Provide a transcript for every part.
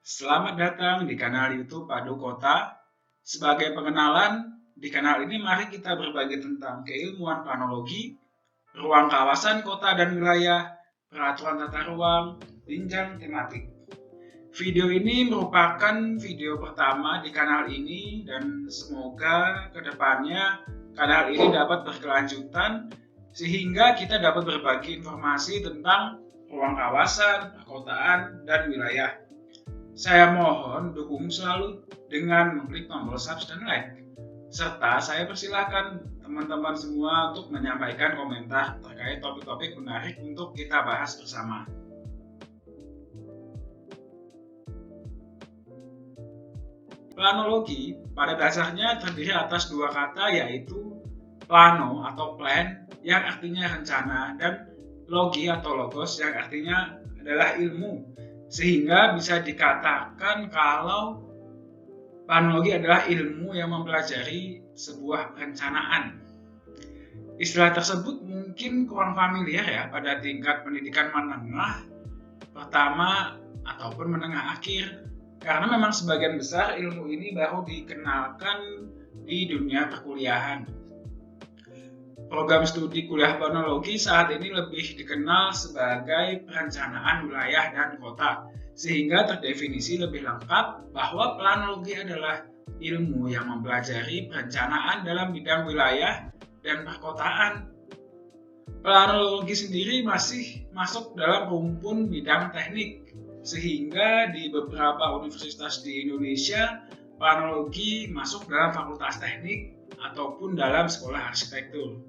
Selamat datang di kanal YouTube Padu Kota. Sebagai pengenalan, di kanal ini mari kita berbagi tentang keilmuan planologi, ruang kawasan kota dan wilayah, peraturan tata ruang, jenjang tematik. Video ini merupakan video pertama di kanal ini dan semoga kedepannya kanal ini dapat berkelanjutan sehingga kita dapat berbagi informasi tentang ruang kawasan, perkotaan, dan wilayah. Saya mohon dukung selalu dengan mengklik tombol subscribe dan like. Serta saya persilahkan teman-teman semua untuk menyampaikan komentar terkait topik-topik menarik untuk kita bahas bersama. Planologi pada dasarnya terdiri atas dua kata, yaitu plano atau plan yang artinya rencana dan logi atau logos yang artinya adalah ilmu. Sehingga bisa dikatakan kalau planologi adalah ilmu yang mempelajari sebuah perencanaan. Istilah tersebut mungkin kurang familiar ya pada tingkat pendidikan menengah pertama ataupun menengah akhir, karena memang sebagian besar ilmu ini baru dikenalkan di dunia perkuliahan. Program studi kuliah planologi saat ini lebih dikenal sebagai perencanaan wilayah dan kota, sehingga terdefinisi lebih lengkap bahwa planologi adalah ilmu yang mempelajari perencanaan dalam bidang wilayah dan perkotaan. Planologi sendiri masih masuk dalam rumpun bidang teknik, sehingga di beberapa universitas di Indonesia, planologi masuk dalam fakultas teknik ataupun dalam sekolah arsitektur.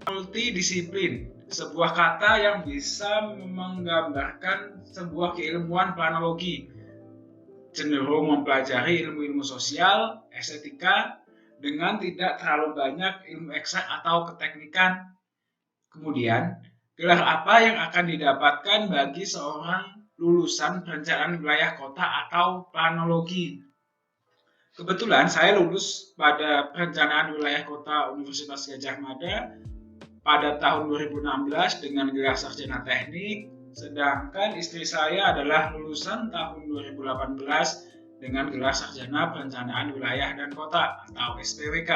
Multidisiplin, sebuah kata yang bisa menggambarkan sebuah keilmuan planologi, cenderung mempelajari ilmu-ilmu sosial, estetika, dengan tidak terlalu banyak ilmu eksak atau keteknikan. Kemudian, gelar apa yang akan didapatkan bagi seorang lulusan perencanaan wilayah kota atau planologi? Kebetulan saya lulus pada perencanaan wilayah kota Universitas Gadjah Mada pada tahun 2016 dengan gelar sarjana teknik, sedangkan istri saya adalah lulusan tahun 2018 dengan gelar sarjana perencanaan wilayah dan kota atau SPWK.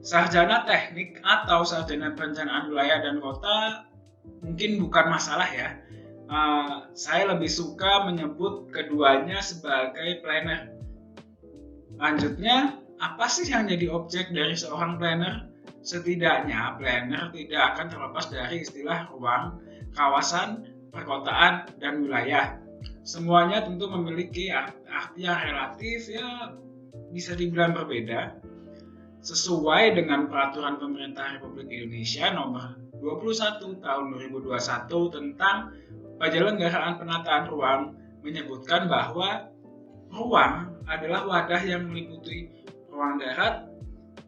Sarjana teknik atau sarjana perencanaan wilayah dan kota mungkin bukan masalah ya. Saya lebih suka menyebut keduanya sebagai planner. Lanjutnya, apa sih yang jadi objek dari seorang planner? Setidaknya planner tidak akan terlepas dari istilah ruang, kawasan, perkotaan, dan wilayah. Semuanya tentu memiliki arti yang relatif ya bisa dibilang berbeda. Sesuai dengan peraturan pemerintah Republik Indonesia nomor 21 tahun 2021 tentang penyelenggaraan penataan ruang menyebutkan bahwa ruang adalah wadah yang meliputi ruang darat,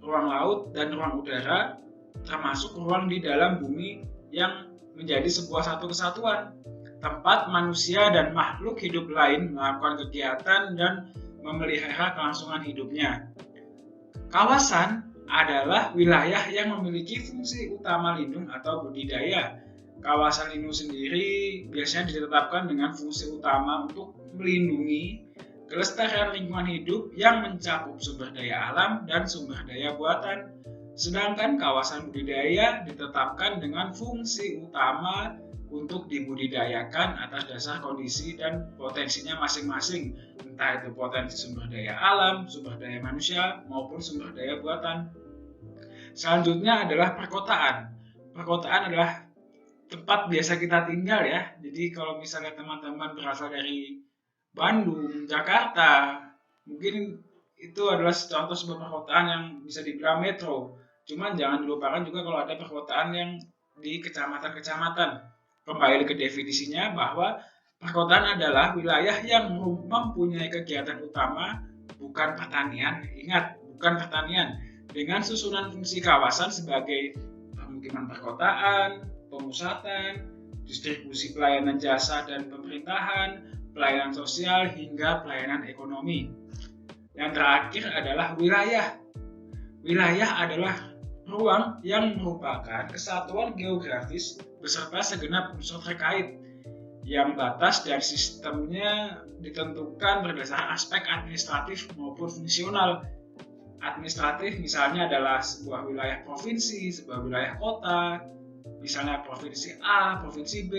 ruang laut, dan ruang udara, termasuk ruang di dalam bumi yang menjadi sebuah satu kesatuan, tempat manusia dan makhluk hidup lain melakukan kegiatan dan memelihara kelangsungan hidupnya. Kawasan adalah wilayah yang memiliki fungsi utama lindung atau budidaya. Kawasan lindung sendiri biasanya ditetapkan dengan fungsi utama untuk melindungi kelestarian lingkungan hidup yang mencakup sumber daya alam dan sumber daya buatan. Sedangkan kawasan budidaya ditetapkan dengan fungsi utama untuk dibudidayakan atas dasar kondisi dan potensinya masing-masing, entah itu potensi sumber daya alam, sumber daya manusia, maupun sumber daya buatan. Selanjutnya adalah perkotaan. Perkotaan adalah tempat biasa kita tinggal ya. Jadi kalau misalnya teman-teman berasal dari Bandung, Jakarta, mungkin itu adalah contoh sebuah perkotaan yang bisa dibilang metro. Cuman jangan dilupakan juga kalau ada perkotaan yang di kecamatan-kecamatan. Kembali ke definisinya bahwa perkotaan adalah wilayah yang mempunyai kegiatan utama bukan pertanian. Ingat, bukan pertanian. Dengan susunan fungsi kawasan sebagai permukiman perkotaan, pemusatan, distribusi pelayanan jasa dan pemerintahan, pelayanan sosial, hingga pelayanan ekonomi. Yang terakhir adalah wilayah. Wilayah adalah ruang yang merupakan kesatuan geografis beserta segenap unsur terkait yang batas dan sistemnya ditentukan berdasarkan aspek administratif maupun fungsional. Administratif misalnya adalah sebuah wilayah provinsi, sebuah wilayah kota, misalnya provinsi A, provinsi B.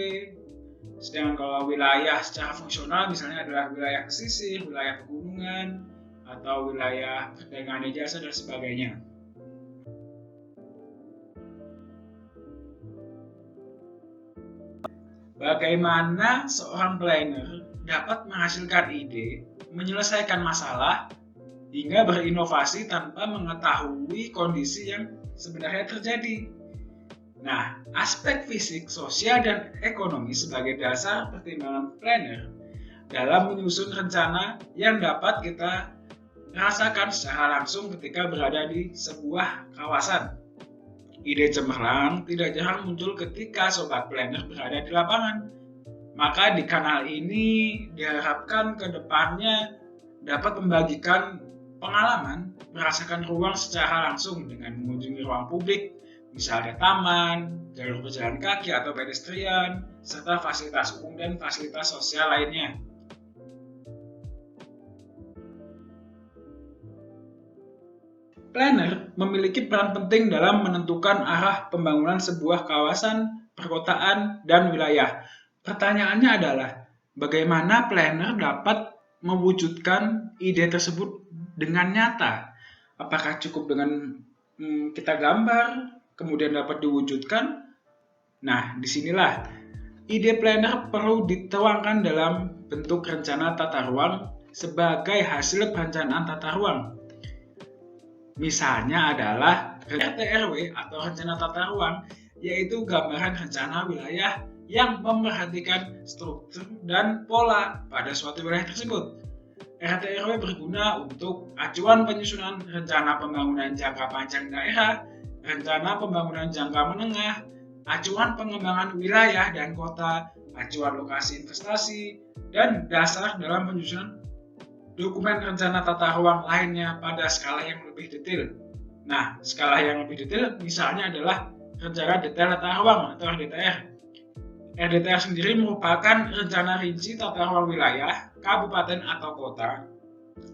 Sedangkan kalau wilayah secara fungsional misalnya adalah wilayah pesisir, wilayah pegunungan, atau wilayah perdagangan jasa dan sebagainya. Bagaimana seorang planner dapat menghasilkan ide, menyelesaikan masalah, hingga berinovasi tanpa mengetahui kondisi yang sebenarnya terjadi. Nah, aspek fisik, sosial, dan ekonomi sebagai dasar pertimbangan planner dalam menyusun rencana yang dapat kita rasakan secara langsung ketika berada di sebuah kawasan. Ide cemerlang tidak jarang muncul ketika sobat planner berada di lapangan. Maka di kanal ini diharapkan ke depannya dapat membagikan pengalaman merasakan ruang secara langsung dengan mengunjungi ruang publik, misalnya taman, jalur pejalan kaki atau pedestrian, serta fasilitas umum dan fasilitas sosial lainnya. Planner memiliki peran penting dalam menentukan arah pembangunan sebuah kawasan, perkotaan, dan wilayah. Pertanyaannya adalah, bagaimana planner dapat mewujudkan ide tersebut dengan nyata? Apakah cukup dengan kita gambar, kemudian dapat diwujudkan? Nah, disinilah ide planner perlu dituangkan dalam bentuk rencana tata ruang sebagai hasil perencanaan tata ruang. Misalnya adalah RT/RW atau rencana tata ruang, yaitu gambaran rencana wilayah yang memperhatikan struktur dan pola pada suatu wilayah tersebut. RT/RW berguna untuk acuan penyusunan rencana pembangunan jangka panjang daerah, rencana pembangunan jangka menengah, acuan pengembangan wilayah dan kota, acuan lokasi investasi, dan dasar dalam penyusunan dokumen rencana tata ruang lainnya pada skala yang lebih detail. Nah, skala yang lebih detail misalnya adalah rencana detail tata ruang atau RDTR. RDTR sendiri merupakan rencana rinci tata ruang wilayah, kabupaten atau kota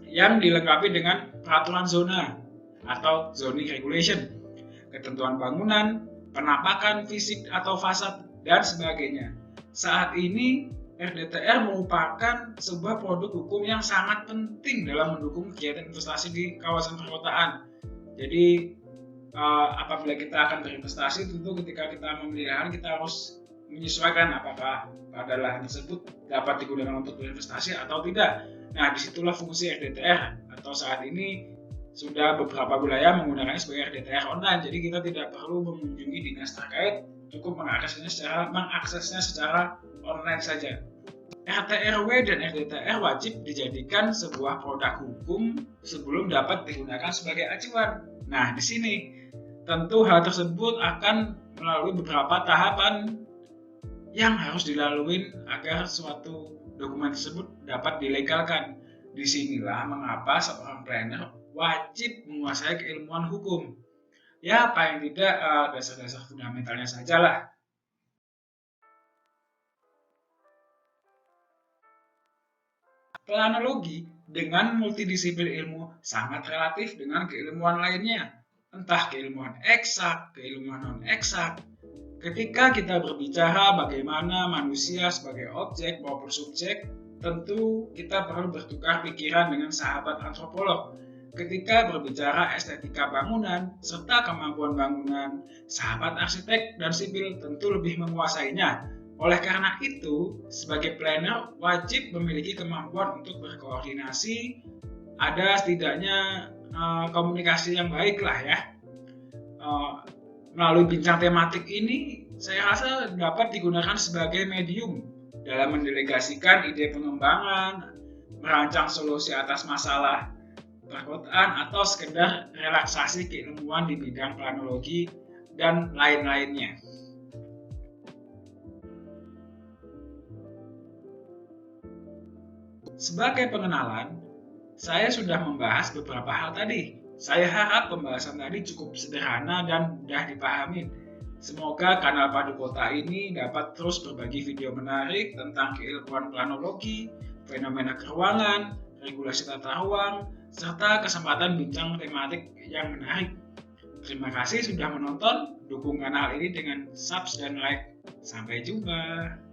yang dilengkapi dengan peraturan zona atau zoning regulation, ketentuan bangunan, penampakan fisik atau fasad, dan sebagainya. Saat ini RDTR merupakan sebuah produk hukum yang sangat penting dalam mendukung kegiatan investasi di kawasan perkotaan. Jadi apabila kita akan berinvestasi, tentu ketika kita memilih lahan kita harus menyesuaikan apakah pada lahan tersebut dapat digunakan untuk berinvestasi atau tidak. Nah, disitulah fungsi RDTR, atau saat ini sudah beberapa wilayah menggunakannya sebagai RDTR online. Jadi kita tidak perlu mengunjungi dinas terkait, cukup mengaksesnya secara online saja. RT/RW dan RDTR wajib dijadikan sebuah produk hukum sebelum dapat digunakan sebagai acuan. Nah, di sini tentu hal tersebut akan melalui beberapa tahapan yang harus dilalui agar suatu dokumen tersebut dapat dilegalkan. Disinilah mengapa seorang planner wajib menguasai keilmuan hukum. Ya, paling tidak dasar-dasar fundamentalnya sajalah. Planologi dengan multidisiplin ilmu sangat relatif dengan keilmuan lainnya, entah keilmuan eksak, keilmuan non-eksak. Ketika kita berbicara bagaimana manusia sebagai objek maupun subjek, tentu kita perlu bertukar pikiran dengan sahabat antropolog. Ketika berbicara estetika bangunan serta kemampuan bangunan, sahabat arsitek dan sipil tentu lebih menguasainya. Oleh karena itu, sebagai planner wajib memiliki kemampuan untuk berkoordinasi, ada setidaknya komunikasi yang baik lah ya. Melalui bincang tematik ini, saya rasa dapat digunakan sebagai medium dalam mendelegasikan ide pengembangan, merancang solusi atas masalah perkotaan, atau sekedar relaksasi keilmuan di bidang planologi dan lain-lainnya. Sebagai pengenalan, saya sudah membahas beberapa hal tadi, Saya harap pembahasan tadi cukup sederhana dan mudah dipahami. Semoga kanal Padu Kota ini dapat terus berbagi video menarik tentang keilmuan planologi, fenomena keruangan, regulasi tata ruang, serta kesempatan bincang tematik yang menarik. Terima kasih sudah menonton, dukung kanal ini dengan subs dan like. Sampai jumpa.